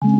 Welcome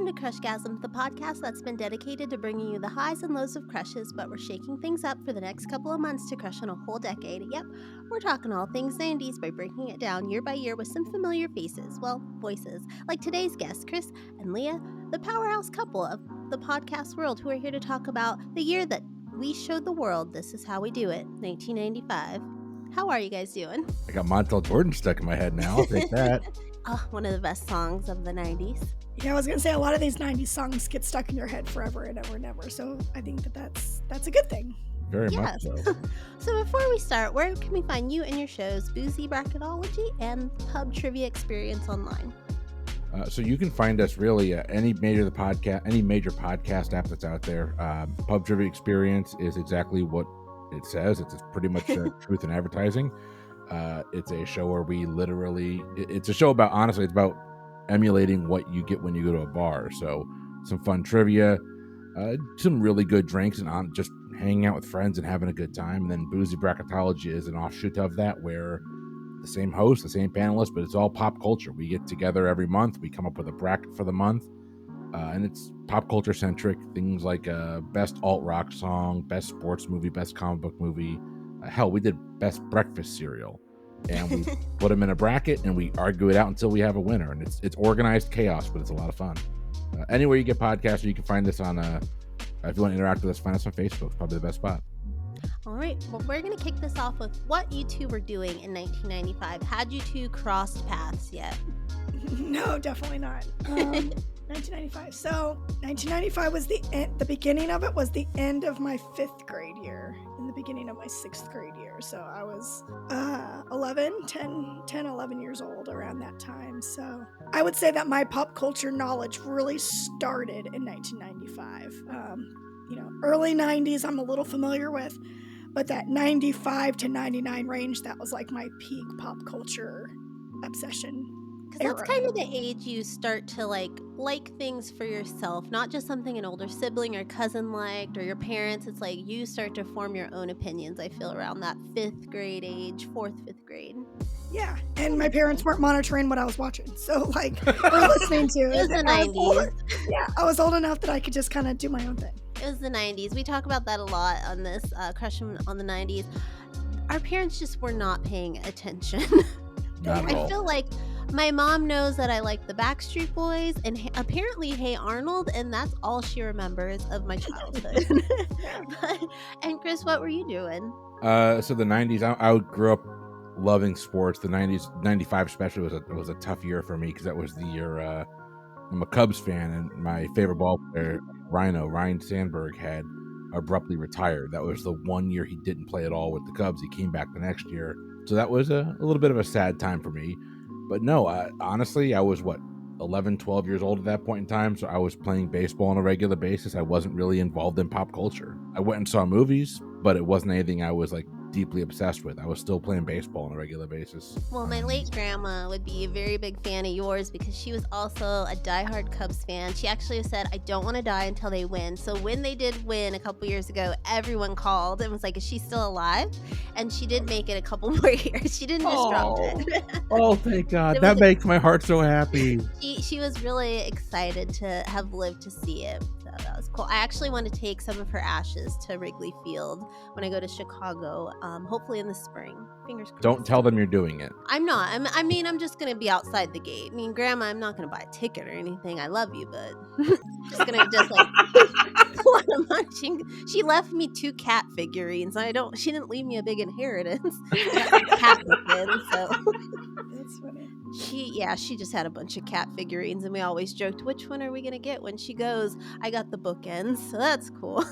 to Crushgasm, the podcast that's been dedicated to bringing you the highs and lows of crushes, but we're shaking things up for the next couple of months to crush on a whole decade. Yep, we're talking all things 90s by breaking it down year by year with some familiar faces, well, voices, like today's guests, Chris and Leah, the powerhouse couple of the podcast world who are here to talk about the year that we showed the world this is how we do it, 1995. How are you guys doing? I got Montel Jordan stuck in my head now. I'll take that. Oh, one of the best songs of the 90s. Yeah, I was going to say a lot of these 90s songs get stuck in your head forever and ever and ever. So I think that's a good thing. Very much so. So before we start, where can we find you and your shows, Boozy Bracketology and Pub Trivia Experience online? So you can find us really any major podcast app that's out there. Pub Trivia Experience is exactly what it says. It's pretty much truth in advertising. It's a show where we literally, it's a show about, honestly, it's about emulating what you get when you go to a bar. So some fun trivia, some really good drinks, and just hanging out with friends and having a good time. And then Boozy Bracketology is an offshoot of that, where the same host, the same panelist, but it's all pop culture. We get together every month, we come up with a bracket for the month, and it's pop culture centric. Things like best alt rock song, best sports movie, best comic book movie. Hell, we did best breakfast cereal. And we put them in a bracket and we argue it out until we have a winner. And it's organized chaos, but it's a lot of fun. Anywhere you get podcasts, you can find us on, if you want to interact with us, find us on Facebook. It's probably the best spot. All right. Well, we're going to kick this off with what you two were doing in 1995. Had you two crossed paths yet? No, definitely not. 1995. So 1995 was the beginning of it was the end of my 5th grade year and the beginning of my 6th grade year. So I was 11 years old around that time. So I would say that my pop culture knowledge really started in 1995. Early 90s I'm a little familiar with, but that 95 to 99 range, that was like my peak pop culture obsession. Because that's kind of the age you start to like things for yourself, not just something an older sibling or cousin liked or your parents. It's like you start to form your own opinions, I feel, around that 5th grade age, 4th, 5th grade. Yeah, and my parents weren't monitoring what I was watching, so like we're listening to it. Was the 90s. Yeah, I was old enough that I could just kind of do my own thing. It was the 90s. We talk about that a lot on this Crushin on the 90s. Our parents just were not paying attention. I feel like my mom knows that I like the Backstreet Boys and apparently Hey Arnold, and that's all she remembers of my childhood. And Chris, what were you doing? So the 90s, I grew up loving sports. The 90s, 95 especially, was a tough year for me because that was the year I'm a Cubs fan, and my favorite ball player, Ryan Sandberg, had abruptly retired. That was the one year he didn't play at all with the Cubs. He came back the next year. So that was a little bit of a sad time for me. But no, honestly, I was 11, 12 years old at that point in time. So I was playing baseball on a regular basis. I wasn't really involved in pop culture. I went and saw movies, but it wasn't anything I was like deeply obsessed with. I was still playing baseball on a regular basis. Well, my late grandma would be a very big fan of yours because she was also a diehard Cubs fan. She actually said, I don't want to die until they win. So when they did win a couple years ago, everyone called and was like, is she still alive? And she did make it a couple more years. She didn't just drop it. Oh, thank God. That makes my heart so happy. She was really excited to have lived to see it. So that was cool. I actually want to take some of her ashes to Wrigley Field when I go to Chicago, hopefully in the spring. Fingers crossed. Don't tell them you're doing it. I'm not. I'm just going to be outside the gate. I mean, Grandma, I'm not going to buy a ticket or anything. I love you, but just going to just like while I'm watching. She left me 2 cat figurines. She didn't leave me a big inheritance. Cat within, so. That's funny. She just had a bunch of cat figurines, and we always joked, which one are we going to get when she goes? I got the bookends, so that's cool.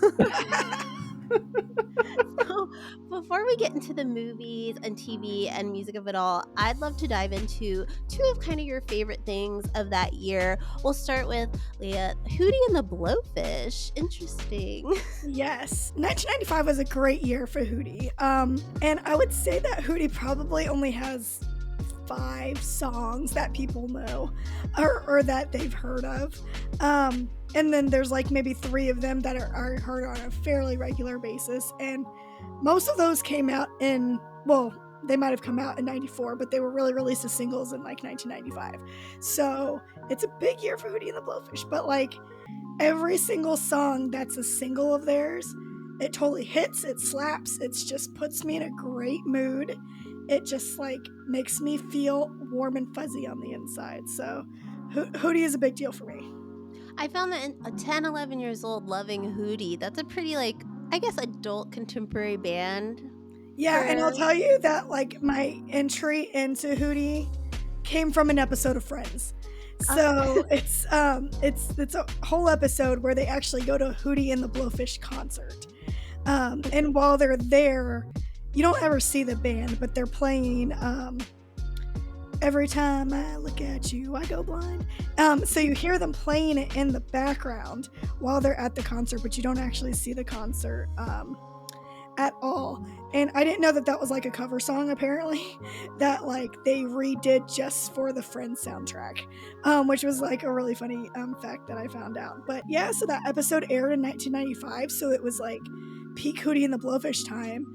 So, before we get into the movies and TV and music of it all, I'd love to dive into two of kind of your favorite things of that year. We'll start with Leah, Hootie and the Blowfish. Interesting. Yes, 1995 was a great year for Hootie. And I would say that Hootie probably only has 5 songs that people know or that they've heard of. And then there's like maybe 3 of them that are heard on a fairly regular basis. And most of those came out in, well, they might have come out in 94, but they were really released as singles in like 1995. So it's a big year for Hootie and the Blowfish. But like every single song that's a single of theirs, it totally hits, it slaps, it just puts me in a great mood. It just like makes me feel warm and fuzzy on the inside. So Hootie is a big deal for me. I found that a 10, 11 years old loving Hootie, that's a pretty, like, I guess, adult contemporary band. Yeah, and I'll tell you that like my entry into Hootie came from an episode of Friends. So it's a whole episode where they actually go to Hootie and the Blowfish concert. And while they're there, you don't ever see the band, but they're playing Every Time I Look at You, I Go Blind. So you hear them playing it in the background while they're at the concert, but you don't actually see the concert at all. And I didn't know that that was like a cover song, apparently, that like they redid just for the Friends soundtrack, which was like a really funny fact that I found out. But yeah, so that episode aired in 1995, so it was like peak Hootie and the Blowfish time.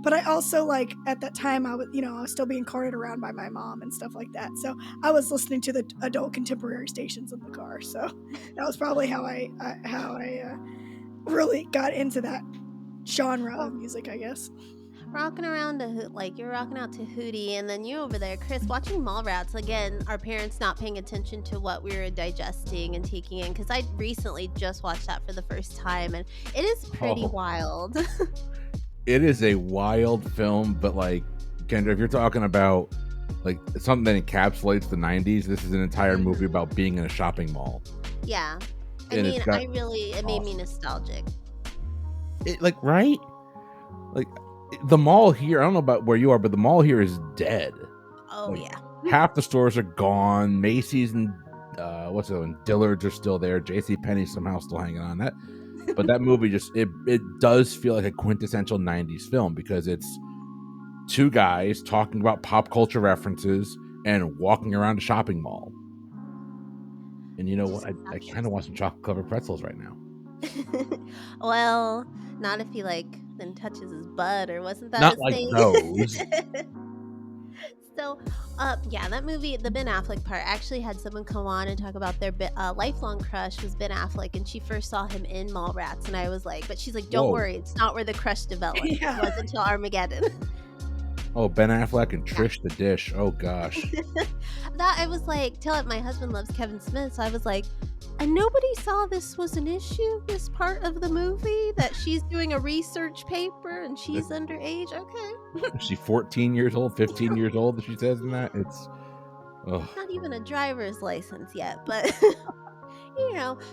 But I also like at that time I was still being carted around by my mom and stuff like that, so I was listening to the adult contemporary stations in the car. So that was probably how I really got into that genre of music, I guess. Rocking around to like you're rocking out to Hootie, and then you over there, Chris, watching Mallrats again. Our parents not paying attention to what we were digesting and taking in, because I recently just watched that for the first time, and it is pretty wild. It is a wild film, but like Kendra, if you're talking about like something that encapsulates the 90s, this is an entire movie about being in a shopping mall. Yeah, And it made me nostalgic. It, like, right? Like the mall here, I don't know about where you are, but the mall here is dead. Oh, like, yeah. Half the stores are gone. Macy's and Dillard's are still there. JCPenney's somehow still hanging on that. But that movie just it does feel like a quintessential 90s film, because it's 2 guys talking about pop culture references and walking around a shopping mall. And you know what? I kind of want some chocolate covered pretzels right now. Well, not if he like then touches his butt, or wasn't that not his like thing? Those. So, yeah, that movie, the Ben Affleck part, actually had someone come on and talk about their lifelong crush was Ben Affleck, and she first saw him in Mallrats, and I was like, but she's like, don't worry, it's not where the crush developed. Yeah. It wasn't until Armageddon. Oh, Ben Affleck and Trish the Dish. Oh gosh. That I was like, my husband loves Kevin Smith, so I was like, and nobody saw this was an issue, this part of the movie, that she's doing a research paper and she's underage. Okay. Is she 14 years old, 15 years old, she says in that? It's not even a driver's license yet, but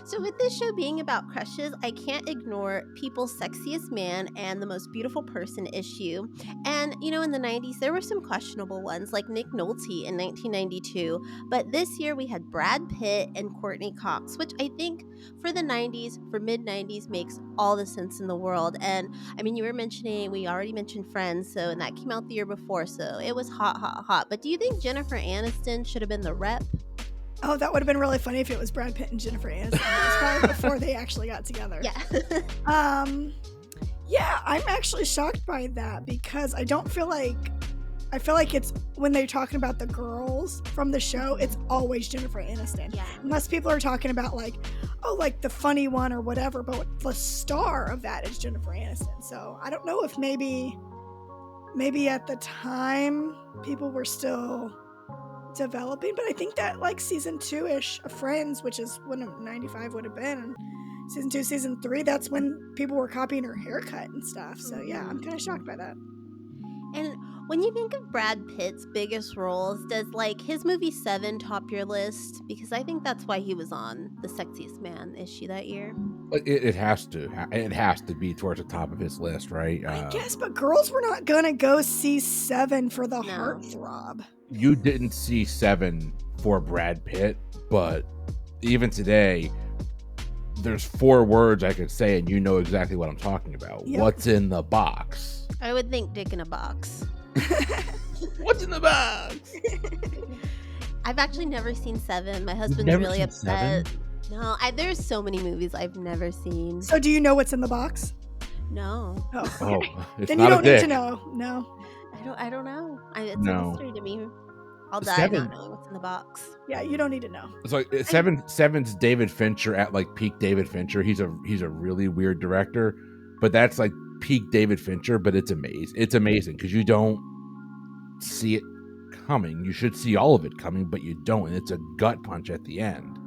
so with this show being about crushes, I can't ignore People's Sexiest Man and The Most Beautiful Person issue. And, in the 90s, there were some questionable ones, like Nick Nolte in 1992. But this year, we had Brad Pitt and Courtney Cox, which I think for the 90s, for mid-90s, makes all the sense in the world. And, I mean, we already mentioned Friends, and that came out the year before, so it was hot, hot, hot. But do you think Jennifer Aniston should have been the rep? Oh, that would have been really funny if it was Brad Pitt and Jennifer Aniston. It was probably before they actually got together. Yeah. Yeah, I'm actually shocked by that, because I feel like it's when they're talking about the girls from the show, it's always Jennifer Aniston. Yeah. Unless people are talking about like, oh, like the funny one or whatever, but the star of that is Jennifer Aniston. So I don't know if maybe at the time people were still developing, but I think that like season 2-ish of Friends, which is when 95 would have been, season 2, season 3, that's when people were copying her haircut and stuff. So yeah, I'm kind of shocked by that. And when you think of Brad Pitt's biggest roles, does like his movie Seven top your list? Because I think that's why he was on The Sexiest Man issue that year. It has to. It has to be towards the top of his list, right? I guess, but girls were not gonna go see Seven for the No. heartthrob. You didn't see Seven for Brad Pitt, but even today, there's 4 words I could say, and you know exactly what I'm talking about. Yep. What's in the box? I would think Dick in a Box. What's in the box? I've actually never seen Seven. My husband's never really seen upset. Seven? No, there's so many movies I've never seen. So, do you know what's in the box? No, Oh, Oh, okay. it's Then not you a don't need dick. to know. No. I don't know. It's a No. mystery to me. I'll die Seven. not knowing what's in the box. Yeah, you don't need to know. It's like Seven's David Fincher at like peak David Fincher. He's a really weird director, but that's like peak David Fincher. But it's amazing. It's amazing because you don't see it coming. You should see all of it coming, but you don't, and it's a gut punch at the end.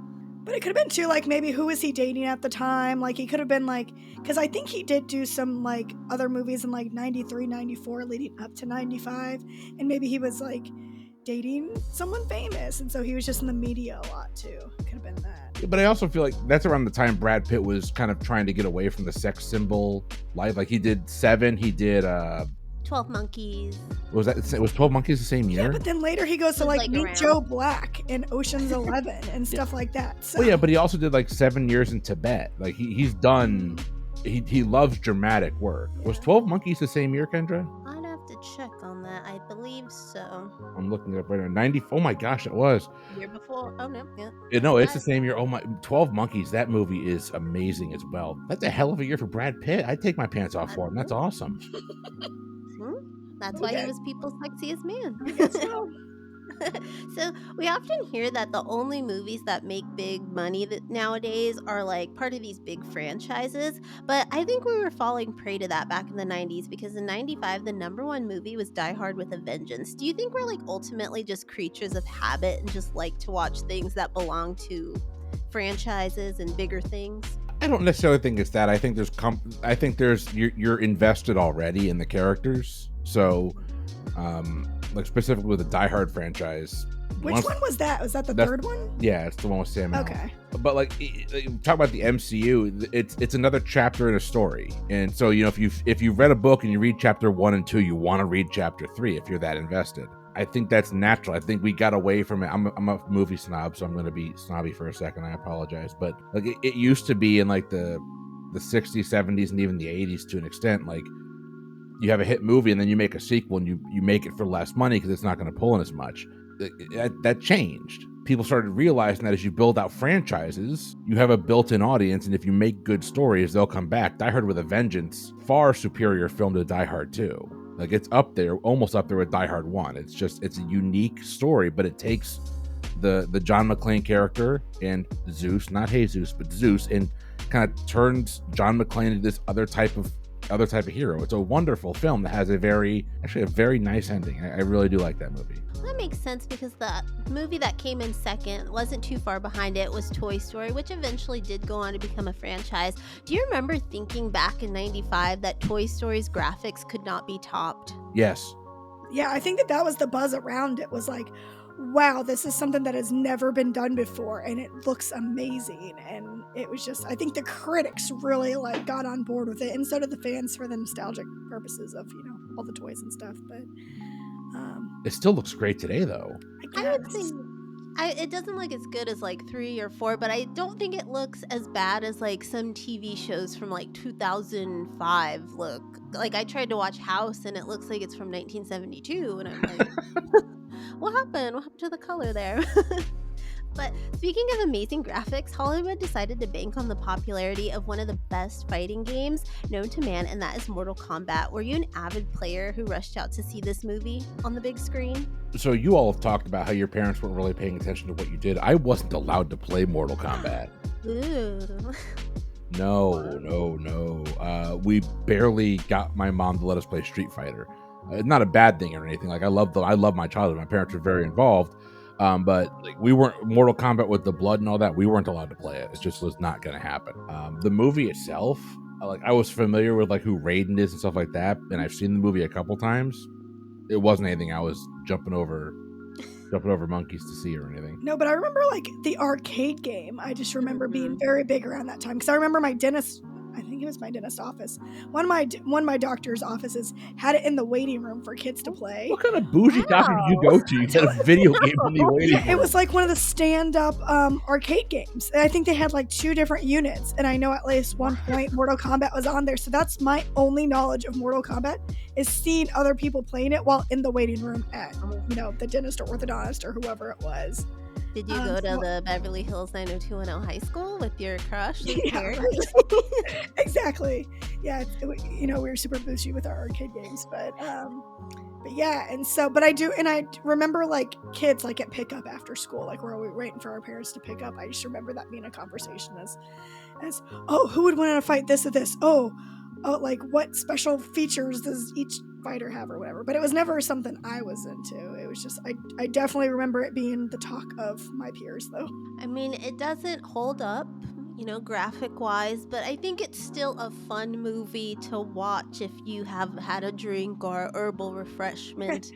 But it could have been too, like, maybe who was he dating at the time? Like, he could have been like, because I think he did do some like other movies in like 93, 94 leading up to 95. And maybe he was like dating someone famous. And so he was just in the media a lot too. Could have been that. But I also feel like that's around the time Brad Pitt was kind of trying to get away from the sex symbol life. Like he did Seven, he did 12 Monkeys. was 12 Monkeys the same year? Yeah, but then later he goes to It's like Meet around. Joe Black and Ocean's 11 and stuff like that. So. Well, yeah, but he also did like 7 years in Tibet. Like he's done. He loves dramatic work. Yeah. Was 12 Monkeys the same year, Kendra? I'd have to check on that. I believe so. I'm looking it up right now. 90. Oh my gosh, it was. Year before? Oh no, yeah. No, it's the same year. Oh my, 12 Monkeys. That movie is amazing as well. That's a hell of a year for Brad Pitt. I'd take my pants off for him. That's awesome. That's why he Okay. was people's sexiest man. I guess so. So we often hear that the only movies that make big money nowadays are like part of these big franchises, but I think we were falling prey to that back in the 90s because in 95 the #1 movie was Die Hard with a Vengeance. Do you think we're like ultimately just creatures of habit and just like to watch things that belong to franchises and bigger things? I don't necessarily think it's that. I think there's you're invested already in the characters. So like specifically with the Die Hard franchise. Which one was that? Was that the third one? Yeah, it's the one with Sam Allen. Okay. But like talk about the MCU, it's another chapter in a story. And so, you know, if you've read a book and you read chapter 1 and 2, you want to read chapter 3 if you're that invested. I think that's natural. I think we got away from it. I'm a movie snob, so I'm going to be snobby for a second. I apologize. But like it used to be in like the 60s, 70s, and even the 80s to an extent, like you have a hit movie and then you make a sequel and you make it for less money because it's not going to pull in as much. That changed. People started realizing that as you build out franchises, you have a built-in audience, and if you make good stories, they'll come back. Die Hard with a Vengeance, far superior film to Die Hard 2. Like it's up there, almost up there with Die Hard 1. It's a unique story, but it takes the John McClane character and Zeus, not Jesus, but Zeus, and kind of turns John McClane into this other type of hero. It's a wonderful film that has a very nice ending. I really do like that movie. That makes sense because the movie that came in second wasn't too far behind it was Toy Story, which eventually did go on to become a franchise. Do you remember thinking back in 95 that Toy Story's graphics could not be topped? Yes. Yeah, I think that was the buzz around it, was like, wow, this is something that has never been done before and it looks amazing. And it was just, I think the critics really like got on board with it, and so did the fans for the nostalgic purposes of, you know, all the toys and stuff. But it still looks great today though. I would say it doesn't look as good as like 3 or 4, but I don't think it looks as bad as like some TV shows from like 2005 look. Like I tried to watch House and it looks like it's from 1972 and I'm like, what happened? What happened to the color there? But speaking of amazing graphics, Hollywood decided to bank on the popularity of one of the best fighting games known to man, and that is Mortal Kombat. Were you an avid player who rushed out to see this movie on the big screen? So you all have talked about how your parents weren't really paying attention to what you did. I wasn't allowed to play Mortal Kombat. Ooh. No. We barely got my mom to let us play Street Fighter. It's not a bad thing or anything. Like I love my childhood. My parents were very involved. But like we weren't Mortal Kombat with the blood and all that. We weren't allowed to play it. It just was not going to happen. The movie itself, like I was familiar with like who Raiden is and stuff like that, and I've seen the movie a couple times. It wasn't anything I was jumping over jumping over monkeys to see or anything. No, but I remember like the arcade game. I just remember being very big around that time because I remember my dentist. I think it was my dentist office. One of my doctor's offices had it in the waiting room for kids to play. What kind of bougie doctor did you go to? You had a video game in the waiting room. It was like one of the stand-up arcade games. And I think they had like 2 different units. And I know at least one point Mortal Kombat was on there. So that's my only knowledge of Mortal Kombat is seeing other people playing it while in the waiting room at, the dentist or orthodontist or whoever it was. Did you go to the Beverly Hills 90210 high school with your crush? Yeah, right. Exactly. Yeah, we were super bougie with our arcade games, but yeah, and so, but I remember like kids like at pickup after school, like where we were waiting for our parents to pick up. I just remember that being a conversation as oh, who would want to fight this or this? Oh, like what special features does each fighter have or whatever, but it was never something I was into. It was just I definitely remember it being the talk of my peers though. I mean, it doesn't hold up, graphic wise, but I think it's still a fun movie to watch if you have had a drink or herbal refreshment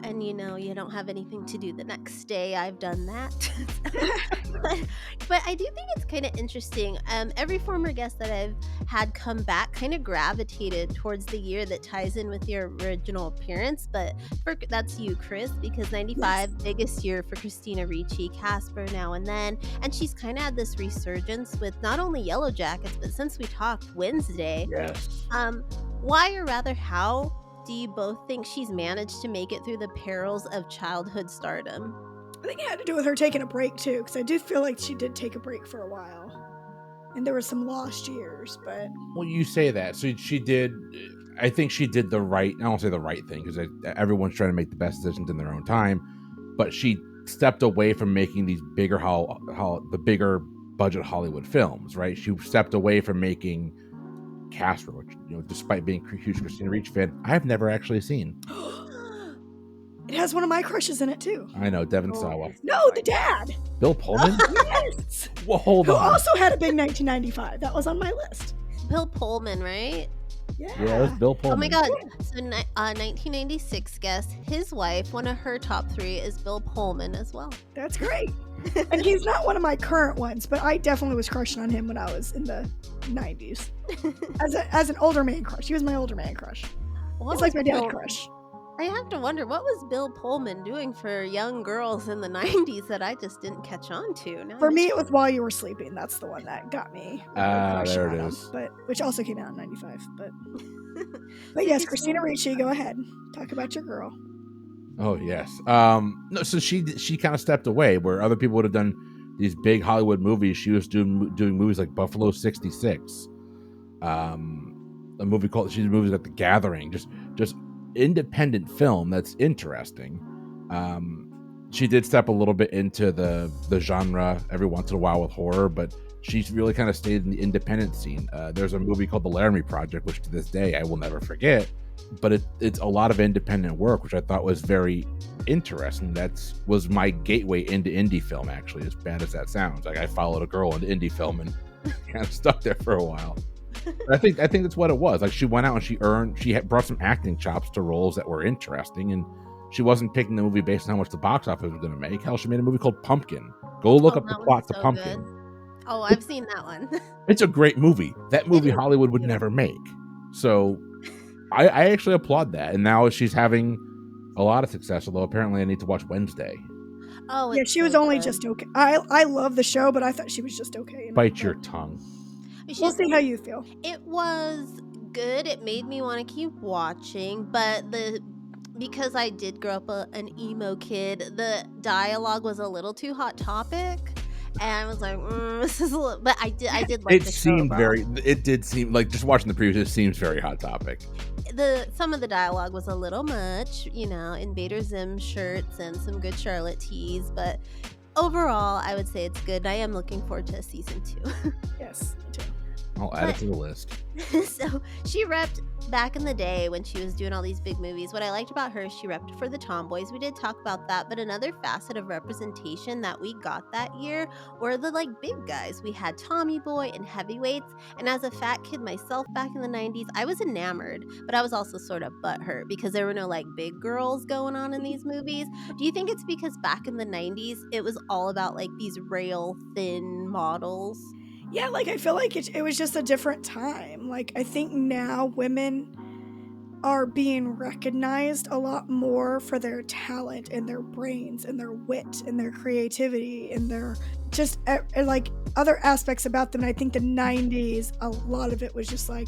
and you don't have anything to do the next day. I've done that. but I do think it's kind of interesting. Every former guest that I've had come back kind of gravitated towards the year that ties in with your original appearance, but that's you, Chris, because 95, yes. Biggest year for Christina Ricci, Casper Now and Then, and she's kind of had this resurgence with not only Yellow Jackets, but since we talked Wednesday. Yes. Why, or rather how, do you both think she's managed to make it through the perils of childhood stardom? I think it had to do with her taking a break too, because I do feel like she did take a break for a while, and there were some lost years. But well, you say that, so she did. I think she did the right. I don't say the right thing because everyone's trying to make the best decisions in their own time, but she stepped away from making these bigger the bigger budget Hollywood films. Right? She stepped away from making Casper, which despite being a huge Christina Ricci fan, I've never actually seen. It has one of my crushes in it too. I know, Devin Sawa. No, the dad. Bill Pullman? Yes. Well, hold on. Who also had a big 1995. That was on my list. Bill Pullman, right? Yeah, it was Bill Pullman. Oh my God. So 1996 guest, his wife, one of her top 3 is Bill Pullman as well. That's great. And he's not one of my current ones, but I definitely was crushing on him when I was in the 90s. As an older man crush. He was my older man crush. It's like my dad crush. I have to wonder, what was Bill Pullman doing for young girls in the 90s that I just didn't catch on to? For me, it was While You Were Sleeping. That's the one that got me. There it is. Which also came out in 95. But yes, Christina Ricci, go ahead. Talk about your girl. Oh, yes. No, so she kind of stepped away where other people would have done these big Hollywood movies. She was doing movies like Buffalo 66. A movie she did movies like The Gathering. Just independent film that's interesting. She did step a little bit into the genre every once in a while with horror, but she's really kind of stayed in the independent scene. There's a movie called The Laramie Project, which to this day I will never forget, but it's a lot of independent work, which I thought was very interesting. That was my gateway into indie film, actually, as bad as that sounds. Like I followed a girl into indie film and kind of stuck there for a while. But I think that's what it was. Like she went out and she had brought some acting chops to roles that were interesting, and she wasn't picking the movie based on how much the box office was going to make. Hell, she made a movie called Pumpkin. Go look up the plot to Pumpkin. Good. Oh, I've seen that one. It's a great movie. That movie Hollywood would never make. So I actually applaud that. And now she's having a lot of success, although apparently I need to watch Wednesday. Oh, yeah, she was only just okay. I love the show, but I thought she was just okay. Bite your tongue. We'll see how you feel. It was good. It made me want to keep watching, but because I did grow up an emo kid, the dialogue was a little too Hot Topic, and I was like, this is a little. But I did like the show. It did seem like, just watching the previews, it seems very Hot Topic. Some of the dialogue was a little much, Invader Zim shirts and some good Charlotte tees, but overall, I would say it's good. I am looking forward to season 2. Yes, me too. I'll add it to the list. So she repped back in the day when she was doing all these big movies. What I liked about her, she repped for the tomboys. We did talk about that, but another facet of representation that we got that year were the like big guys. We had Tommy Boy and heavyweights. And as a fat kid myself back in the 90s, I was enamored, but I was also sort of butthurt because there were no like big girls going on in these movies. Do you think it's because back in the 90s it was all about like these rail thin models? Yeah, like I feel like it was just a different time. Like I think now women are being recognized a lot more for their talent and their brains and their wit and their creativity and their just like other aspects about them. And I think the 90s, a lot of it was just like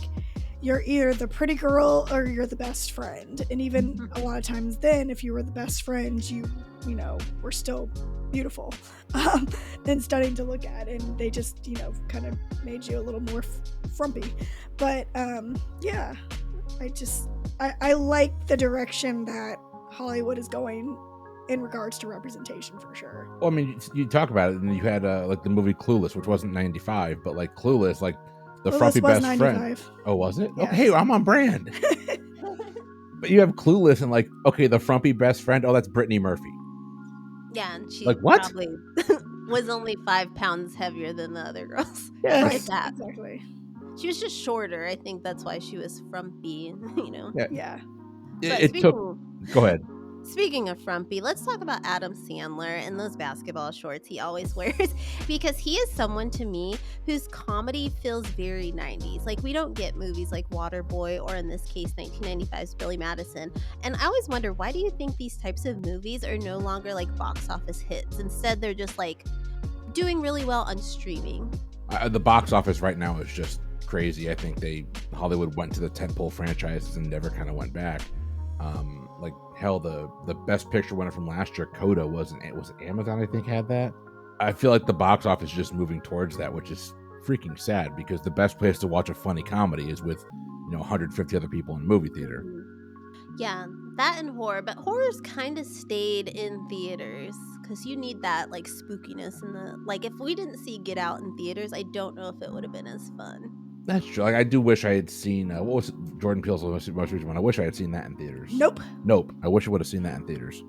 you're either the pretty girl or you're the best friend. And even a lot of times then, if you were the best friend, you know, were still beautiful and stunning to look at. And they just, you know, kind of made you a little more frumpy. But yeah, I like the direction that Hollywood is going in regards to representation for sure. Well, I mean, you talk about it, and you had like the movie Clueless, which wasn't 95, but like Clueless, like the frumpy best 95. Friend. Oh, was it? Yeah. Okay, hey, I'm on brand. But you have Clueless and like, okay, the frumpy best friend. Oh, that's Brittany Murphy. Yeah, and she like what? Probably was only 5 pounds heavier than the other girls. Yeah, right, exactly. She was just shorter. I think that's why she was frumpy, you know? Yeah. Go ahead. Speaking of frumpy, let's talk about Adam Sandler and those basketball shorts he always wears, because he is someone to me whose comedy feels very 90s. Like, we don't get movies like Waterboy or, in this case, 1995's Billy Madison. And I always wonder, why do you think these types of movies are no longer like box office hits? Instead, they're just like doing really well on streaming. The box office right now is just crazy. I think Hollywood went to the tentpole franchises and never kind of went back. Like hell, the best picture winner from last year, Coda, was Amazon, I think, had that. I feel like the box office is just moving towards that, which is freaking sad, because the best place to watch a funny comedy is with 150 other people in a movie theater. Yeah, that and horror, but horror's kind of stayed in theaters because you need that like spookiness in the like. If we didn't see Get Out in theaters, I don't know if it would have been as fun. That's true. Like, I do wish I had seen what was it? Jordan Peele's most recent one. I wish I had seen that in theaters. Nope. I wish I would have seen that in theaters.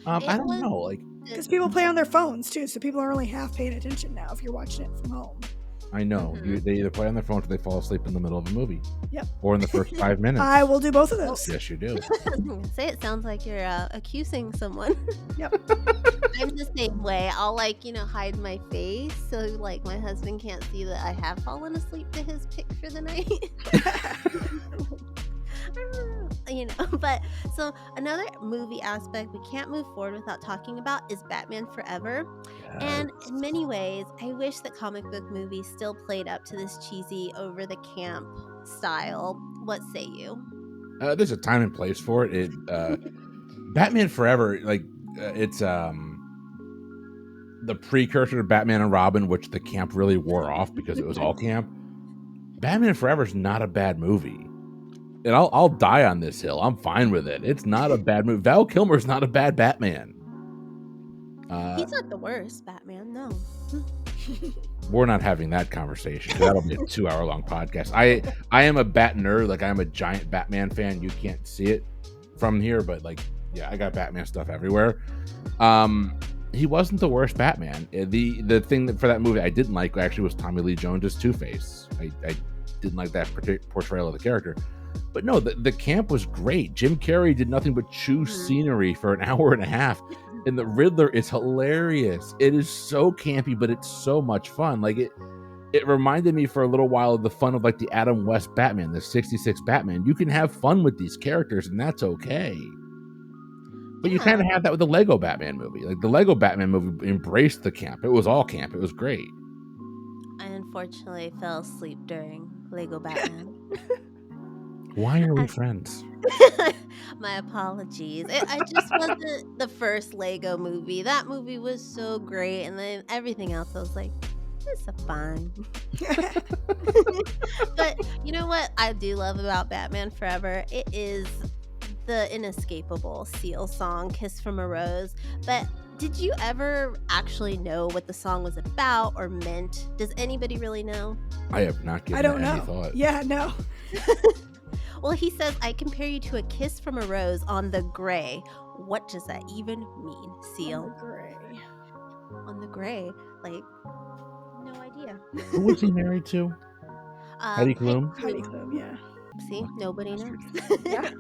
I don't know, like, because people play on their phones too, so people are only half paying attention now if you're watching it from home. I know. Mm-hmm. They either play on their phone or they fall asleep in the middle of a movie. Yep. Or in the first 5 minutes. I will do both of those. Yes, you do. Say it sounds like you're accusing someone. Yep. I'm the same way. I'll hide my face so like my husband can't see that I have fallen asleep to his pick for the night. But so another movie aspect we can't move forward without talking about is Batman Forever. Yes. And in many ways, I wish that comic book movies still played up to this cheesy, over the camp style. What say you? There's a time and place for it. Batman Forever, it's the precursor to Batman and Robin, which the camp really wore off because it was all camp. Batman Forever is not a bad movie. And I'll die on this hill. I'm fine with it. It's not a bad movie. Val Kilmer's not a bad Batman. He's not the worst Batman, no. We're not having that conversation. That'll be a 2-hour-long podcast. I am a Bat nerd. Like, I'm a giant Batman fan. You can't see it from here, but I got Batman stuff everywhere. He wasn't the worst Batman. The thing that for that movie I didn't like actually was Tommy Lee Jones' Two-Face. I didn't like that portrayal of the character. But no, the camp was great. Jim Carrey did nothing but chew scenery for an hour and a half. And the Riddler is hilarious. It is so campy, but it's so much fun. Like, it reminded me for a little while of the fun of the Adam West Batman, the 66 Batman. You can have fun with these characters, and that's okay. But you kind of have that with the Lego Batman movie. Like, the Lego Batman movie embraced the camp. It was all camp. It was great. I unfortunately fell asleep during Lego Batman. Why are we friends? My apologies. I just wasn't the first Lego movie. That movie was so great, and then everything else I was like, it's fine. But you know what I do love about Batman Forever? It is the inescapable Seal song, Kiss from a Rose. But Did you ever actually know what the song was about or meant? Does anybody really know? I have not given I don't it any know. thought. Yeah, no. Well, he says, I compare you to a kiss from a rose on the gray. What does that even mean, Seal? On the gray. On the gray. Like, no idea. Who was he married to? Heidi Klum? Heidi Klum, yeah. See, nobody knows. Yeah.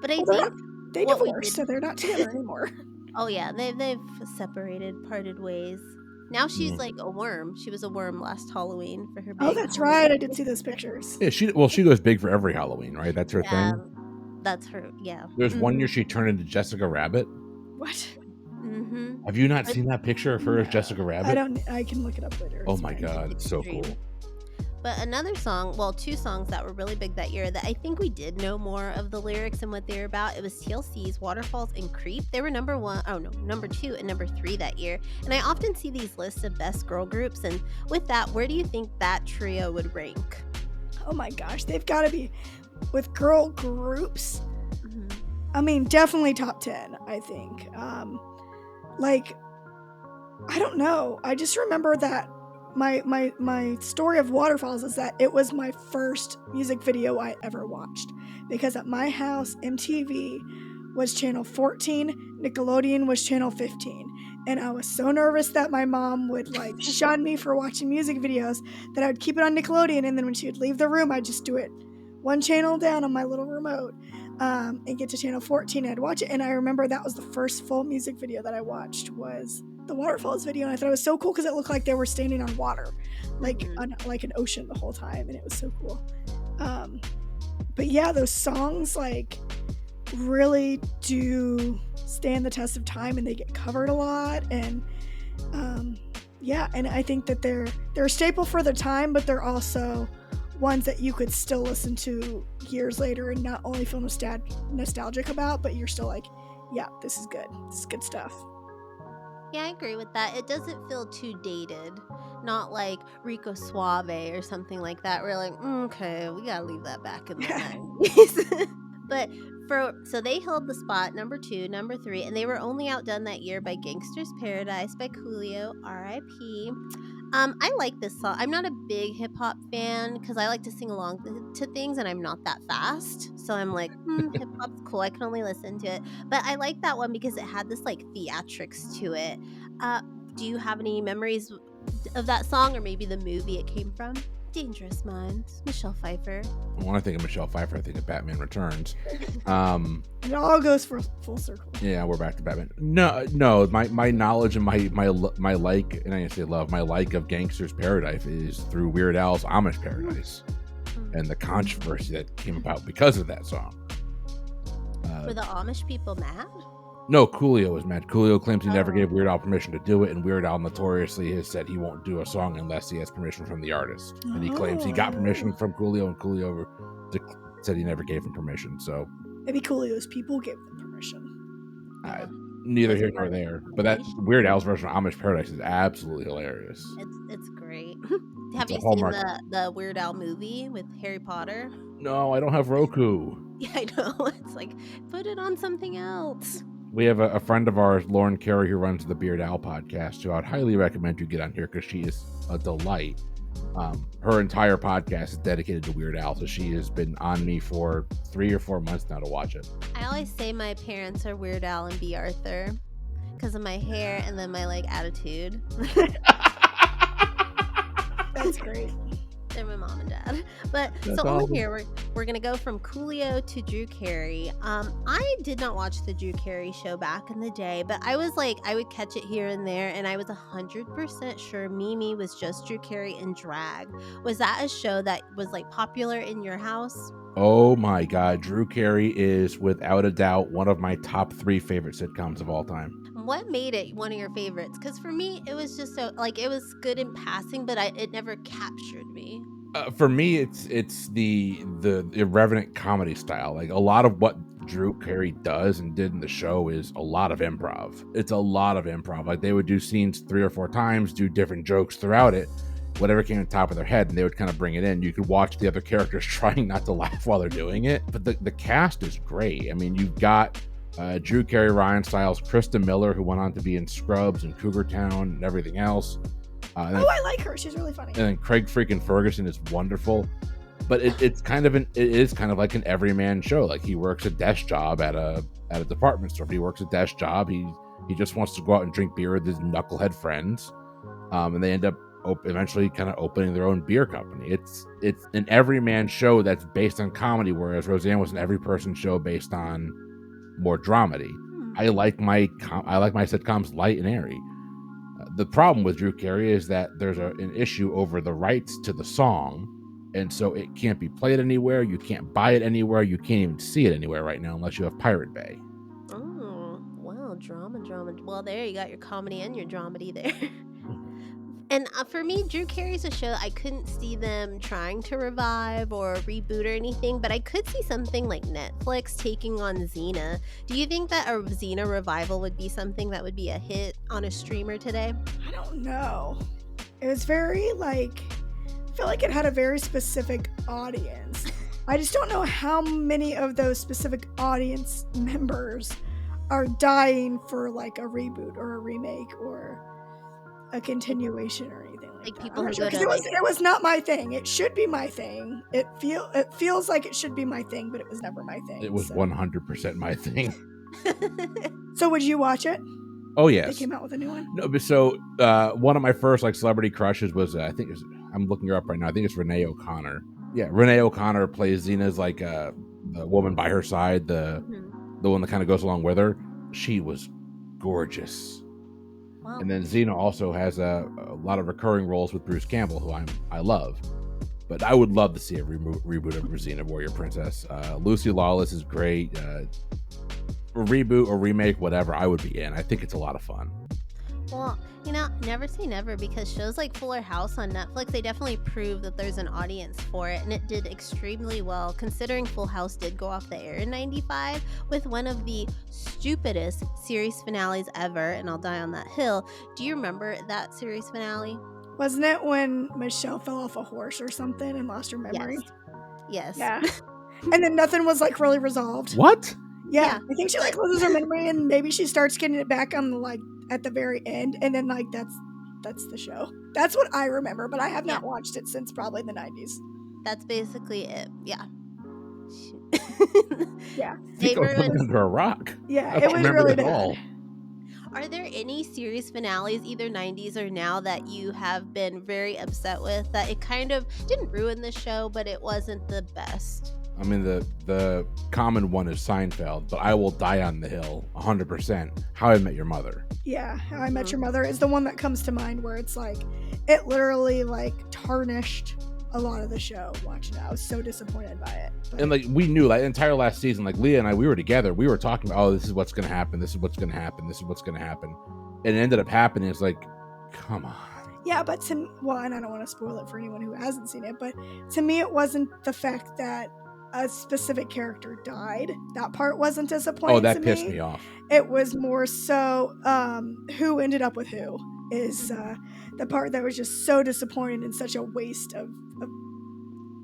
But I Well, think they what we divorced, did. so they're not together anymore. Oh yeah, they've separated, parted ways. Now she's like a worm. She was a worm last Halloween for her big. Oh, that's right. I did see those pictures. Yeah, she goes big for every Halloween, right? That's her thing. That's her. Yeah. There's one year she turned into Jessica Rabbit. What? Mm-hmm. Have you not seen that picture of her as Jessica Rabbit? I can look it up later. Oh my god, it's so cool. But another song, well, two songs that were really big that year that I think we did know more of the lyrics and what they were about. It was TLC's Waterfalls and Creep. They were number 2 and number 3 that year. And I often see these lists of best girl groups. And with that, where do you think that trio would rank? Oh my gosh, they've got to be with girl groups. Mm-hmm. I mean, definitely top 10, I think. Like, I don't know. I just remember that my story of Waterfalls is that it was my first music video I ever watched, because at my house MTV was channel 14, Nickelodeon was channel 15, and I was so nervous that my mom would like shun me for watching music videos that I would keep it on Nickelodeon, and then when she would leave the room I'd just do it one channel down on my little remote and get to channel 14 and I'd watch it. And I remember that was the first full music video that I watched was the Waterfalls video, and I thought it was so cool because it looked like they were standing on water, like like an ocean the whole time, and it was so cool. But yeah, those songs like really do stand the test of time, and they get covered a lot, and yeah, and I think that they're a staple for the time, but they're also ones that you could still listen to years later and not only feel nostalgic about, but you're still like, yeah, this is good stuff. Yeah, I agree with that. It doesn't feel too dated. Not like Rico Suave or something like that. We're like, okay, we gotta leave that back in the 90s. But so they held the spot number 2, number 3, and they were only outdone that year by Gangsta's Paradise by Coolio, R.I.P. I like this song. I'm not a big hip hop fan because I like to sing along to things, and I'm not that fast. So I'm like, hip hop's cool. I can only listen to it. But I like that one because it had this like theatrics to it. Do you have any memories of that song, or maybe the movie it came from? Dangerous Minds, Michelle Pfeiffer. When I think of Michelle Pfeiffer, I think of Batman Returns. It all goes for full circle. Yeah, we're back to Batman. No, my knowledge and my like, and I say love, my like of Gangsta's Paradise is through Weird Al's Amish Paradise and the controversy that came about because of that song. Were the Amish people mad? No, Coolio was mad. Coolio claims he never gave Weird Al permission to do it, and Weird Al notoriously has said he won't do a song unless he has permission from the artist. And he claims he got permission from Coolio, and Coolio said he never gave him permission. So maybe Coolio's people gave them permission. Neither here nor there. But that Weird Al's version of Amish Paradise is absolutely hilarious. It's great. Have you seen Hallmark. the Weird Al movie with Harry Potter? No, I don't have Roku. Yeah, I know. It's like, put it on something else. We have a friend of ours, Lauren Carey, who runs the Weird Al podcast, who I'd highly recommend you get on here because she is a delight. Her entire podcast is dedicated to Weird Al, so she has been on me for 3 or 4 months now to watch it. I always say my parents are Weird Al and B. Arthur because of my hair and then my like attitude. That's great. They're my mom and dad. But That's so awesome. on here, we're going to go from Coolio to Drew Carey. I did not watch the Drew Carey show back in the day, but I was like, I would catch it here and there, and I was 100% sure Mimi was just Drew Carey in drag. Was that a show that was like popular in your house? Oh my God, Drew Carey is without a doubt one of my top 3 favorite sitcoms of all time. What made it one of your favorites? Because for me, it was just so like it was good in passing, but it never captured me. For me, it's the irreverent comedy style. Like a lot of what Drew Carey does and did in the show is a lot of improv. It's a lot of improv. Like they would do scenes 3 or 4 times, do different jokes throughout it, whatever came to the top of their head, and they would kind of bring it in. You could watch the other characters trying not to laugh while they're doing it, but the cast is great. I mean, you've got Drew Carey, Ryan Stiles, Krista Miller, who went on to be in Scrubs and Cougar Town and everything else. I like her. She's really funny. And then Craig freaking Ferguson is wonderful. But it is kind of like an everyman show. Like, he works a desk job at a department store. He works a desk job. He just wants to go out and drink beer with his knucklehead friends. And they end up eventually kind of opening their own beer company. It's an everyman show that's based on comedy, whereas Roseanne was an every person show based on more dramedy. I like my sitcoms light and airy. The problem with Drew Carey is that there's an issue over the rights to the song, and so it can't be played anywhere. You can't buy it anywhere. You can't even see it anywhere right now unless you have Pirate Bay. Oh, wow, drama. Well, there you got your comedy and your dramedy there. And for me, Drew Carey's a show I couldn't see them trying to revive or reboot or anything, but I could see something like Netflix taking on Xena. Do you think that a Xena revival would be something that would be a hit on a streamer today? I don't know. It was very, I feel like it had a very specific audience. I just don't know how many of those specific audience members are dying for, a reboot or a remake or a continuation or anything like that. People who sure, go to it was not my thing. It should be my thing. It feels like it should be my thing, but it was never my thing. It was 100% my thing. So would you watch it? Oh yes. They came out with a new one. No, but so one of my first celebrity crushes was I'm looking her up right now. I think it's Renee O'Connor. Yeah, Renee O'Connor plays Xena's the woman by her side, the one that kind of goes along with her. She was gorgeous. Wow. And then Xena also has a lot of recurring roles with Bruce Campbell, who I love. But I would love to see a reboot of Xena Warrior Princess. Lucy Lawless is great. A reboot or remake, whatever, I would be in. I think it's a lot of fun. Well, never say never, because shows like Fuller House on Netflix, they definitely prove that there's an audience for it, and it did extremely well, considering Full House did go off the air in 95 with one of the stupidest series finales ever, and I'll die on that hill. Do you remember that series finale? Wasn't it when Michelle fell off a horse or something and lost her memory? Yes. Yeah. And then nothing was really resolved. What? Yeah. I think she loses her memory, and maybe she starts getting it back on the at the very end, and then that's the show. That's what I remember, but I have not watched it since probably the 90s. That's basically it. Yeah. Yeah. They lived under a rock. Yeah, it was really bad. Are there any series finales, either 90s or now, that you have been very upset with, that it kind of didn't ruin the show, but it wasn't the best? I mean, the common one is Seinfeld, but I will die on the hill 100%. How I Met Your Mother. Yeah, How I Met Your Mother is the one that comes to mind, where it's it literally tarnished a lot of the show. Watching it, I was so disappointed by it. But... And we knew the entire last season, Leah and I, we were together. We were talking about, this is what's going to happen. This is what's going to happen. This is what's going to happen. And it ended up happening. It's come on. Yeah, but and I don't want to spoil it for anyone who hasn't seen it, but to me, it wasn't the fact that a specific character died. That part wasn't disappointing. Oh, that pissed me off. It was more so who ended up with who is the part that was just so disappointing and such a waste of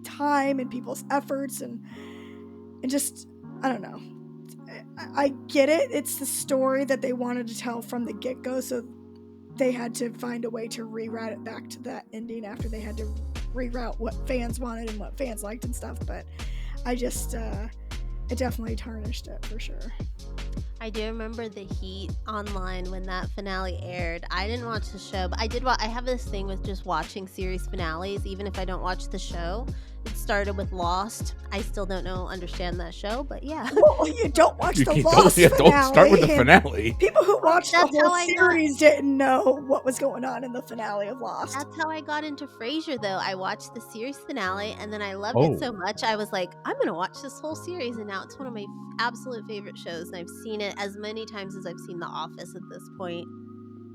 time and people's efforts and just, I don't know. I get it. It's the story that they wanted to tell from the get-go, so they had to find a way to reroute it back to that ending after they had to reroute what fans wanted and what fans liked and stuff, but I just, it definitely tarnished it for sure. I do remember the heat online when that finale aired. I didn't watch the show, but I did I have this thing with just watching series finales, even if I don't watch the show. It started with Lost. I still don't understand that show, but yeah. Well, you don't watch the Lost finale. Don't start with the finale. People who watched the whole series didn't know what was going on in the finale of Lost. That's how I got into Frasier, though. I watched the series finale, and then I loved it so much, I was like, I'm going to watch this whole series, and now it's one of my absolute favorite shows, and I've seen it as many times as I've seen The Office at this point.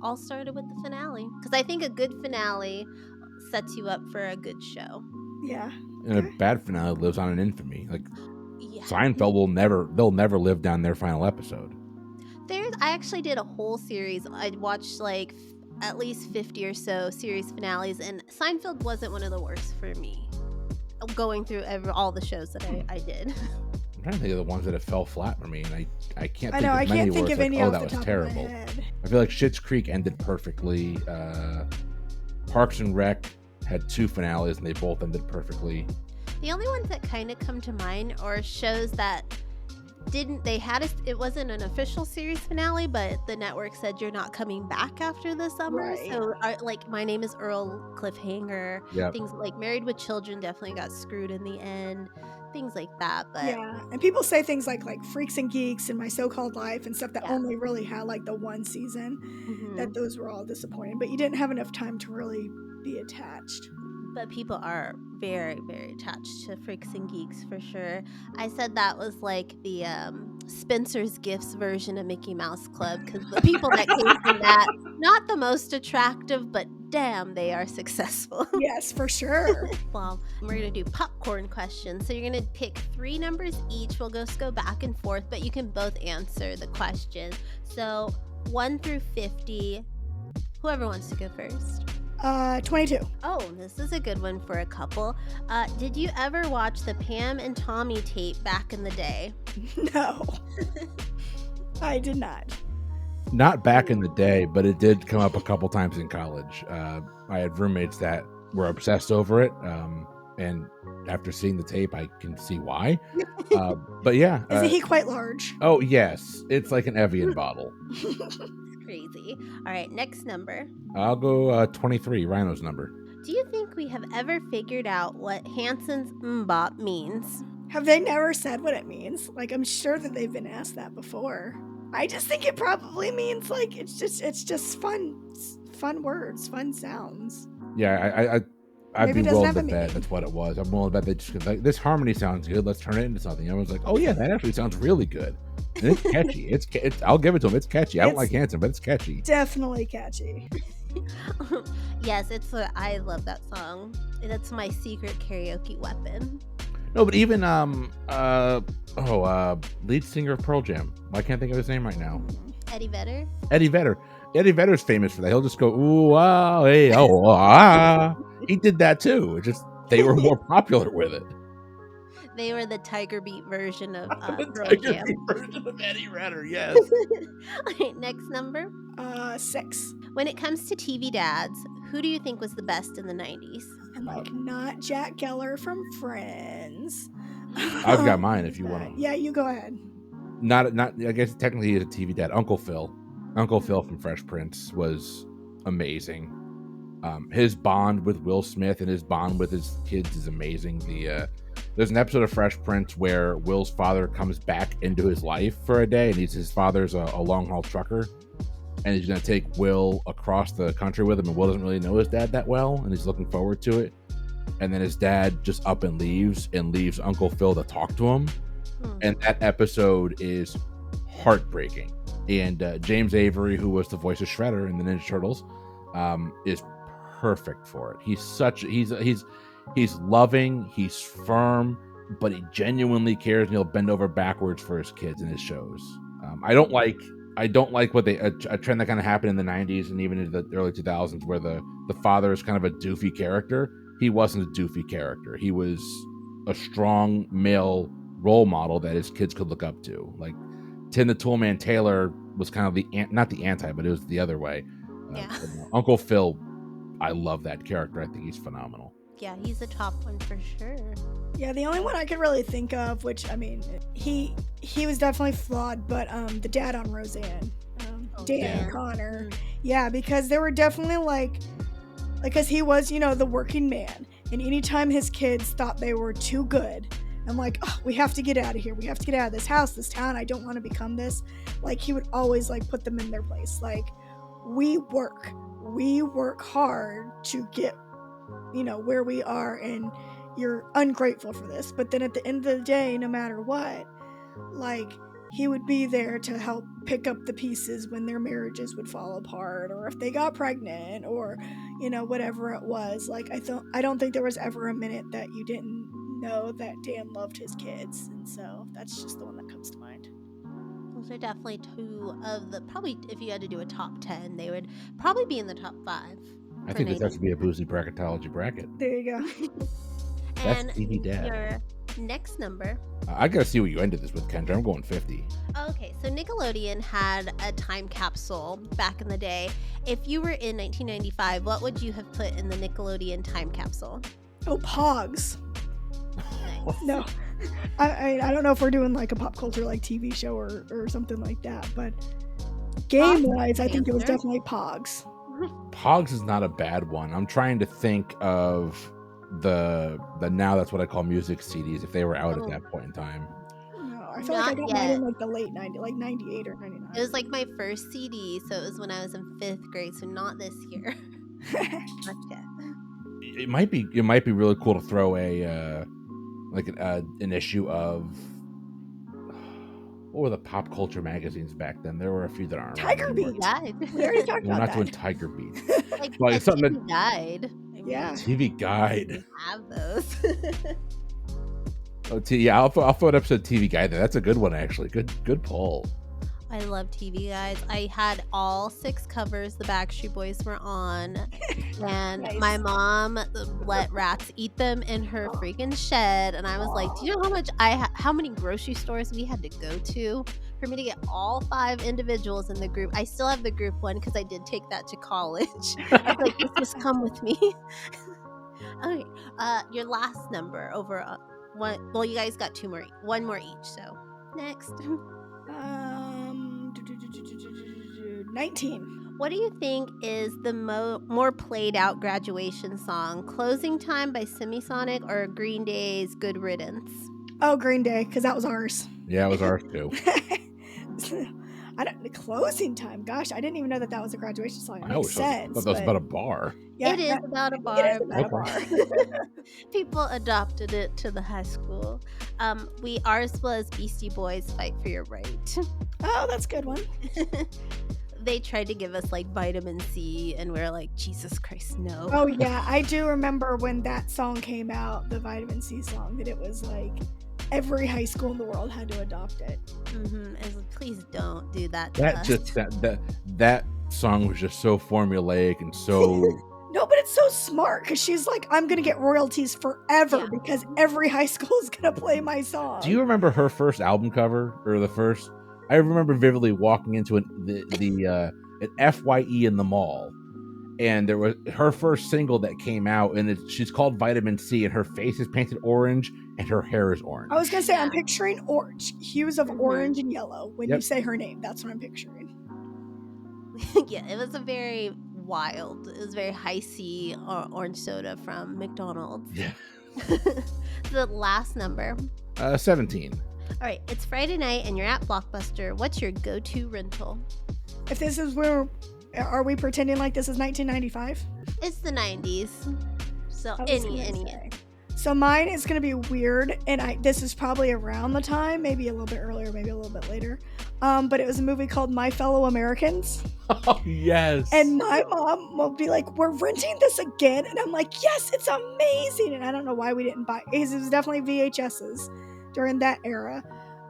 All started with the finale, because I think a good finale sets you up for a good show. Yeah. And a bad finale lives on in infamy. Seinfeld they'll never live down their final episode. I actually did a whole series. I watched at least 50 or so series finales, and Seinfeld wasn't one of the worst for me. Going through all the shows that I did. I'm trying to think of the ones that have fell flat for me, and I can't I think know, of I many can't where think it's of like, any oh, off that the was top terrible. of my head. I feel like Schitt's Creek ended perfectly. Parks and Rec had 2 finales, and they both ended perfectly. The only ones that kind of come to mind are shows that it wasn't an official series finale, but the network said you're not coming back after the summer. Right. So like My Name is Earl cliffhanger, Yep. things like Married with Children definitely got screwed in the end, things like that. But Yeah, and people say things like Freaks and Geeks and My So-Called Life and stuff that Yeah. only really had like the one season, that those were all disappointing. But you didn't have enough time to really be attached. But people are very, very attached to Freaks and Geeks for sure. I said that was like the Spencer's Gifts version of Mickey Mouse Club, because the people that came from that, not the most attractive, but damn, they are successful. Yes, for sure. Well, we're going to do popcorn questions. So you're going to pick 3 numbers each. We'll just go back and forth, but you can both answer the question. So 1 through 50, whoever wants to go first. 22. Oh, this is a good one for a couple. Did you ever watch the Pam and Tommy tape back in the day? No, I did not. Not back in the day, but it did come up a couple times in college. I had roommates that were obsessed over it, and after seeing the tape, I can see why. But yeah. Isn't he quite large? Oh, yes. It's like an Evian bottle. Crazy. All right, next number. I'll go 23, Rhino's number. Do you think we have ever figured out what Hanson's mbop means? Have they never said what it means? I'm sure that they've been asked that before. I just think it probably means it's just fun words, fun sounds. Yeah, I'd Maybe be it doesn't willing have to a bet meaning. that's what it was. I'm willing to bet they just like, this harmony sounds good. Let's turn it into something. Everyone's like, oh yeah, that actually sounds really good. And it's catchy. It's I'll give it to them. It's catchy. I don't like Hanson, but it's catchy. Definitely catchy. Yes, I love that song. That's my secret karaoke weapon. No, but even lead singer of Pearl Jam. I can't think of his name right now. Eddie Vedder. Eddie Vedder. Eddie Vedder's famous for that. He'll just go ooh ah hey oh ah. He did that too. It just they were more popular with it. They were the Tiger Beat version of Pearl Tiger Jam. Beat version of Eddie Vedder, yes. All right, next number. 6. When it comes to TV dads, who do you think was the best in the 90s? And not Jack Geller from Friends. I've got mine if you want to. Yeah, you go ahead. Not. I guess technically he's a TV dad. Uncle Phil from Fresh Prince was amazing. His bond with Will Smith and his bond with his kids is amazing. There's an episode of Fresh Prince where Will's father comes back into his life for a day, and his father's a long haul trucker, and he's going to take Will across the country with him, and Will doesn't really know his dad that well, and he's looking forward to it. And then his dad just up and leaves Uncle Phil to talk to him. And that episode is heartbreaking. And James Avery, who was the voice of Shredder in the Ninja Turtles, is perfect for it. He's loving, he's firm, but he genuinely cares, and he'll bend over backwards for his kids in his shows. I don't like what a trend that kind of happened in the 90s and even into the early 2000s where the father is kind of a doofy character. He wasn't a doofy character. He was a strong male role model that his kids could look up to. Like Tim the Toolman Taylor was kind of not the anti, but it was the other way. Yeah. Uncle Phil, I love that character. I think he's phenomenal. Yeah, he's a top one for sure. Yeah, the only one I could really think of, which, I mean, he was definitely flawed, but the dad on Roseanne, Dan Connor. Yeah, because they were definitely because he was, the working man. And anytime his kids thought they were too good, I'm like, oh, we have to get out of here. We have to get out of this house, this town. I don't want to become this. He would always, put them in their place. We work hard to get, where we are, and you're ungrateful for this. But then at the end of the day, no matter what, he would be there to help pick up the pieces when their marriages would fall apart, or if they got pregnant, or whatever it was. I don't think there was ever a minute that you didn't know that Dan loved his kids, and so that's just the one that comes to mind. Those are definitely 2 of the, probably if you had to do a top 10, they would probably be in the top 5. I think this has to be a Boozy Bracketology bracket. There you go. That's And TV Dad. your Next number. I gotta see what you ended this with, Kendra. I'm going 50. Okay, so Nickelodeon had a time capsule back in the day. If you were in 1995, what would you have put in the Nickelodeon time capsule? Oh, Pogs. Nice. No, I don't know if we're doing like a pop culture like TV show or something like that, but game wise, I think it was answer. definitely Pogs. Pogs is not a bad one. I'm trying to think of the now that's what I call music CDs if they were out at that point in time. No, I feel like I Not got mine yet. in like the late 90s, like 98 or 99. It was like my first CD, so it was when I was in 5th grade, so not this year. Not yet. It might be really cool to throw a like an issue of what were the pop culture magazines back then? There were a few that aren't Tiger around Beat. anymore. Guide. We already talked We're about not that. doing Tiger Beat. Like Well, a it's something TV guide. I mean, Yeah. TV Guide. we have those. Oh, yeah, I'll throw an episode of TV Guide there. That's a good one, actually. Good pull. I love TV guides. I had all 6 covers the Backstreet Boys were on, and Nice. my mom let rats eat them in her freaking shed. And I was like, "Do you know how much how many grocery stores we had to go to for me to get all 5 individuals in the group?" I still have the group one because I did take that to college. I was like, "Just come with me." Okay, your last number over one. Well, you guys got 2 more, 1 more each. So next. 19. What do you think is the more played out graduation song? Closing Time by Semisonic or Green Day's Good Riddance? Oh, Green Day, because that was ours. Yeah, it was ours too. Closing Time. Gosh, I didn't even know that was a graduation song. It I makes always sense. thought that was about a bar. Yeah, It is about a bar. It is about a bar. People adopted it to the high school. Ours was Beastie Boys Fight for Your Right. Oh, that's a good one. They tried to give us like vitamin C, and we're like, Jesus Christ, no. Oh yeah, I do remember when that song came out, the Vitamin C song, that it was like every high school in the world had to adopt it. Mm-hmm. I was like, please don't do that. To That us. just that song was just so formulaic and so. No, but it's so smart because she's like, I'm gonna get royalties forever Yeah. because every high school is gonna play my song. Do you remember her first album cover or the first? I remember vividly walking into an FYE in the mall, and there was her first single that came out, and she's called Vitamin C, and her face is painted orange, and her hair is orange. I was gonna say, Yeah. I'm picturing orange hues of Mhm. orange and yellow when Yep. you say her name. That's what I'm picturing. Yeah, it was a very wild. It was very high C orange soda from McDonald's. Yeah. The last number. 17. All right, it's Friday night and you're at Blockbuster. What's your go-to rental? If this is where, are we pretending like this is 1995? It's the 90s. So I was any. gonna say. So mine is gonna be weird, and this is probably around the time, maybe a little bit earlier, maybe a little bit later. But it was a movie called My Fellow Americans. Oh yes. And my mom will be like, "We're renting this again," and I'm like, "Yes, it's amazing!" And I don't know why we didn't buy it, because it was definitely VHSs during that era.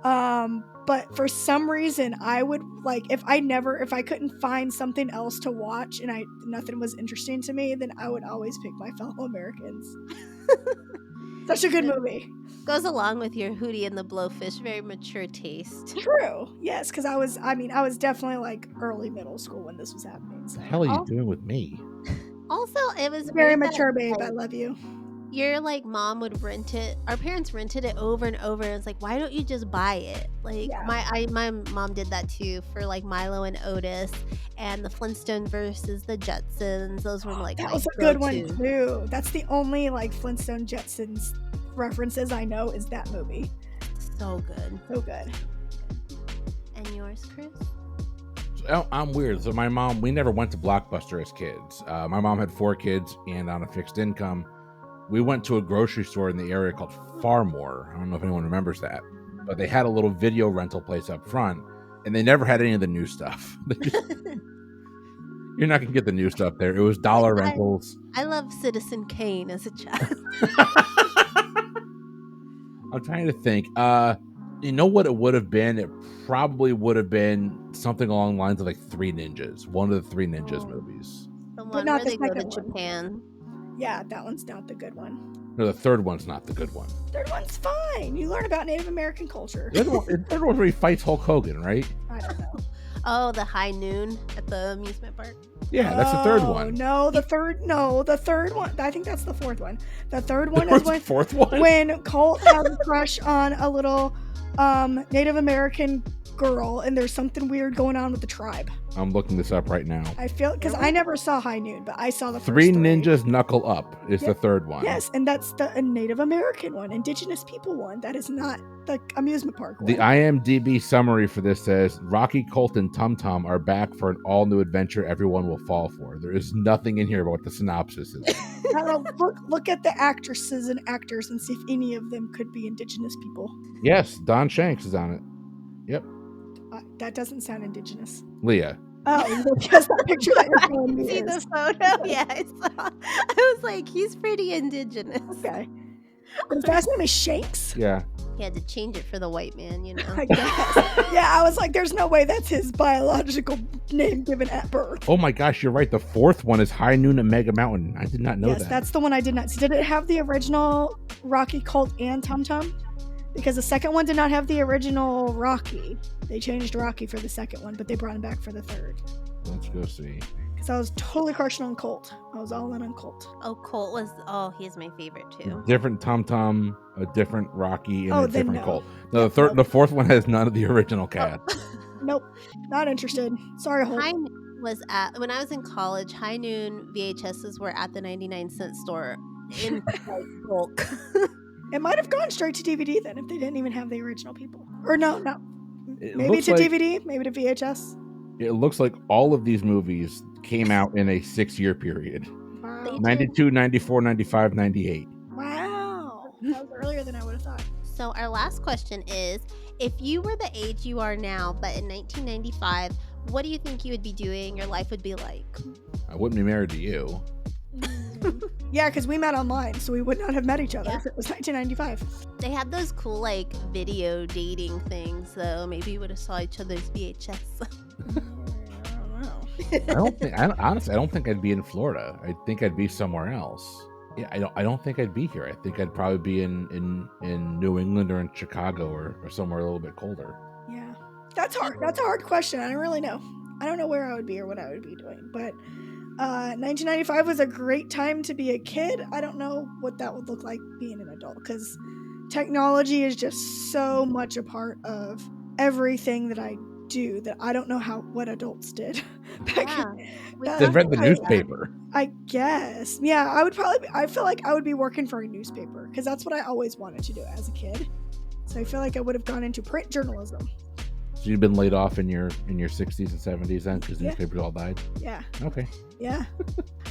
But for some reason, I would like if I couldn't find something else to watch and nothing was interesting to me, then I would always pick My Fellow Americans. Such a good movie. Goes along with your Hootie and the Blowfish, very mature taste. True. Yes, because I was definitely like early middle school when this was happening. So. What the hell are you doing with me? Also, it was Very weird that, mature, babe. like, I love you. your like mom would rent it. Our parents rented it over and over, and it's like, why don't you just buy it? Like Yeah. my mom did that too for like Milo and Otis and the Flintstone versus the Jetsons. Those were like That my was a good one go-to. too. That's the only like Flintstone Jetsons references I know is that movie. So good. So good. And yours, Chris? So, I'm weird. So my mom, we never went to Blockbuster as kids. My mom had 4 kids, and on a fixed income, we went to a grocery store in the area called Farmore. I don't know if anyone remembers that, but they had a little video rental place up front, and they never had any of the new stuff. You're not gonna get the new stuff there. It was dollar rentals. I love Citizen Kane as a child. I'm trying to think. You know what it would have been? It probably would have been something along the lines of like Three Ninjas, one of the Three Ninjas movies. The one not where the they go to second one. Japan. Yeah, that one's not the good one. No, the third one's not the good one. Third one's fine. You learn about Native American culture. The third one where he fights Hulk Hogan, right? I don't know. Oh, the high noon at the amusement park. Yeah, that's the third one. No, the third one. I think that's the fourth one. The third one is the fourth one? When Colt has a crush on a little Native American girl, and there's something weird going on with the tribe. I'm looking this up right now. I feel because I never saw High Noon, but I saw the Three first Ninjas Knuckle Up is the third one. Yes, and that's the Native American one, Indigenous people one. That is not the amusement park one. The IMDb summary for this says Rocky, Colt, and Tum Tum are back for an all-new adventure everyone will fall for. There is nothing in here about what the synopsis is. Now, look at the actresses and actors and see if any of them could be Indigenous people. Yes, Don Shanks is on it. Yep. That doesn't sound Indigenous. Leah. Oh, because that picture that you're showing me See is. the photo? Yeah, I saw. I was like, he's pretty indigenous. Okay. But his last name is Shanks? Yeah. He had to change it for the white man, you know. I guess. Yeah, I was like, there's no way that's his biological name given at birth. Oh my gosh, you're right. The fourth one is High Noon and Mega Mountain. I did not know that. Yes, that's the one I did not see. Did it have the original Rocky, Colt, and Tum Tum? Because the second one did not have the original Rocky. They changed Rocky for the second one, but they brought him back for the third. Let's go see. Because I was totally crushing on Colt. I was all in on Colt. Oh, Colt was, he's my favorite too. Different Tum Tum, a different Rocky, and a then different no. Colt. No, the fourth one has none of the original cast. Nope, not interested. Sorry, Holt. High Noon was at, when I was in college, High Noon VHSs were at the 99-cent store in like, bulk. It might have gone straight to DVD then if they didn't even have the original people. Or no. Maybe to like, DVD, maybe to VHS. It looks like all of these movies came out in a 6-year period. Wow. 92, 94, 95, 98. Wow. That was earlier than I would have thought. So our last question is, if you were the age you are now, but in 1995, what do you think you would be doing, your life would be like? I wouldn't be married to you. Yeah, because we met online, so we would not have met each other if it was 1995. They had those cool, like, video dating things, so maybe you would have saw each other's VHS. I don't know. Honestly, I don't think I'd be in Florida. I think I'd be somewhere else. Yeah, I don't think I'd be here. I think I'd probably be in New England or in Chicago or somewhere a little bit colder. Yeah. That's hard. That's a hard question. I don't really know. I don't know where I would be or what I would be doing, but 1995 was a great time to be a kid. I don't know what that would look like being an adult because technology is just so much a part of everything that I do that I don't know what adults did. They read the newspaper. I guess. Yeah, I feel like I would be working for a newspaper because that's what I always wanted to do as a kid. So I feel like I would have gone into print journalism. So you've been laid off in your 60s and 70s then because the newspapers all died? Yeah. Okay. Yeah.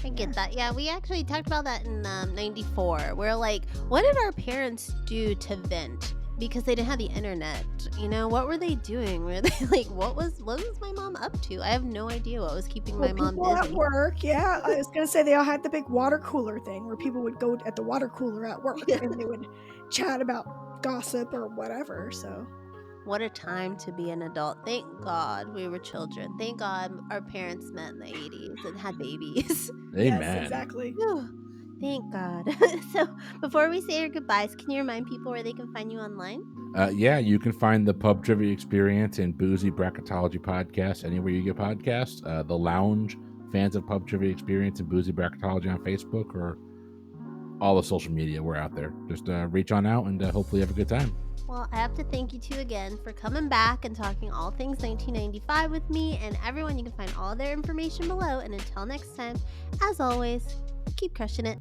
I get that. Yeah, we actually talked about that in 94. We're like, what did our parents do to vent? Because they didn't have the internet. You know, what were they doing? Were they like, what was my mom up to? I have no idea what was keeping my mom busy. At work, yeah. I was going to say they all had the big water cooler thing where people would go at the water cooler at work and they would chat about gossip or whatever, so. What a time to be an adult. Thank God we were children. Thank God our parents met in the 80s and had babies. Amen. Yes, exactly. Thank God. So before we say our goodbyes, can you remind people where they can find you online? Yeah, you can find the Pub Trivia Experience and Boozy Bracketology podcast anywhere you get podcasts. The Lounge, fans of Pub Trivia Experience and Boozy Bracketology on Facebook or all the social media. We're out there. Just reach on out and hopefully have a good time. Well, I have to thank you two again for coming back and talking all things 1995 with me. And everyone, you can find all their information below. And until next time, as always, keep crushing it.